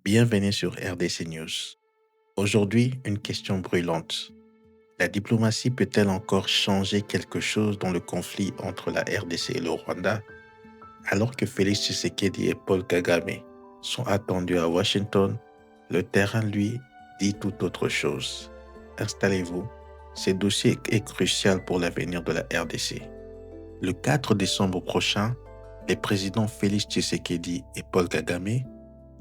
Bienvenue sur RDC News. Aujourd'hui, une question brûlante. La diplomatie peut-elle encore changer quelque chose dans le conflit entre la RDC et le Rwanda, alors que Félix Tshisekedi et Paul Kagame sont attendus à Washington? Le terrain, lui, dit tout autre chose. Installez-vous, ce dossier est crucial pour l'avenir de la RDC. Le 4 décembre prochain, les présidents Félix Tshisekedi et Paul Kagame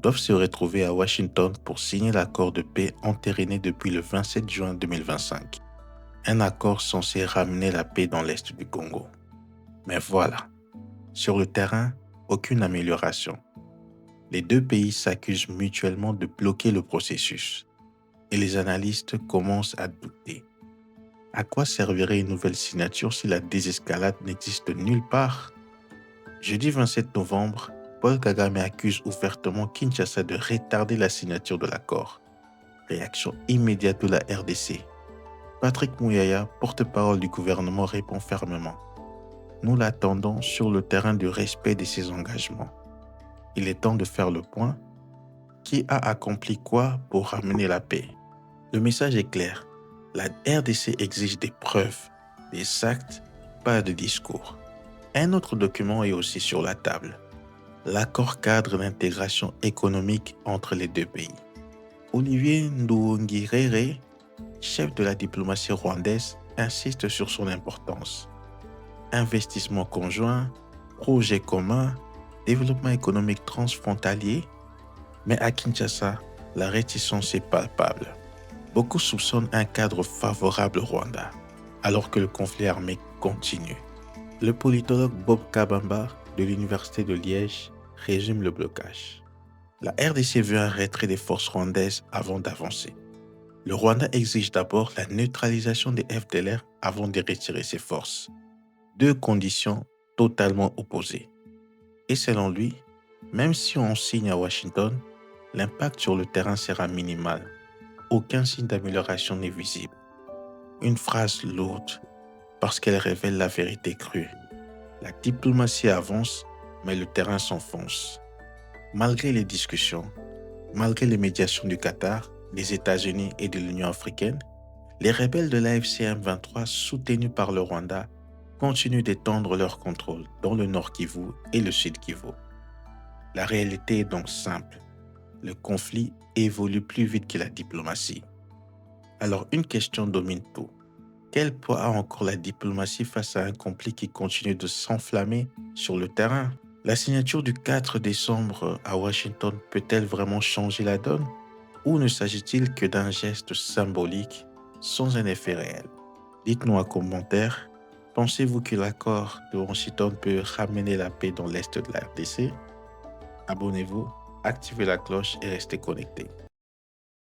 doivent se retrouver à Washington pour signer l'accord de paix entériné depuis le 27 juin 2025. Un accord censé ramener la paix dans l'est du Congo. Mais voilà, sur le terrain, aucune amélioration. Les deux pays s'accusent mutuellement de bloquer le processus. Et les analystes commencent à douter. À quoi servirait une nouvelle signature si la désescalade n'existe nulle part? Jeudi 27 novembre, Paul Kagame accuse ouvertement Kinshasa de retarder la signature de l'accord. Réaction immédiate de la RDC. Patrick Mouyaya, porte-parole du gouvernement, répond fermement. Nous l'attendons sur le terrain du respect de ses engagements. Il est temps de faire le point. Qui a accompli quoi pour ramener la paix? Le message est clair. La RDC exige des preuves, des actes, pas de discours. Un autre document est aussi sur la table. L'accord cadre d'intégration économique entre les deux pays. Olivier Nduhungirehe, chef de la diplomatie rwandaise, insiste sur son importance. Investissement conjoint, projet commun, développement économique transfrontalier, mais à Kinshasa, la réticence est palpable. Beaucoup soupçonnent un cadre favorable au Rwanda, alors que le conflit armé continue. Le politologue Bob Kabamba de l'Université de Liège résume le blocage. La RDC veut un retrait des forces rwandaises avant d'avancer. Le Rwanda exige d'abord la neutralisation des FDLR avant de retirer ses forces. Deux conditions totalement opposées. Et selon lui, même si on signe à Washington, l'impact sur le terrain sera minimal. Aucun signe d'amélioration n'est visible. Une phrase lourde parce qu'elle révèle la vérité crue. La diplomatie avance, mais le terrain s'enfonce. Malgré les discussions, malgré les médiations du Qatar, des États-Unis et de l'Union africaine, les rebelles de l'AFC M23 soutenus par le Rwanda continuent d'étendre leur contrôle dans le nord Kivu et le sud Kivu. La réalité est donc simple. Le conflit évolue plus vite que la diplomatie. Alors une question domine tout. Quel poids a encore la diplomatie face à un conflit qui continue de s'enflammer sur le terrain? La signature du 4 décembre à Washington peut-elle vraiment changer la donne? Ou ne s'agit-il que d'un geste symbolique sans un effet réel? Dites-nous en commentaire, pensez-vous que l'accord de Washington peut ramener la paix dans l'est de la RDC? Abonnez-vous, activez la cloche et restez connectés.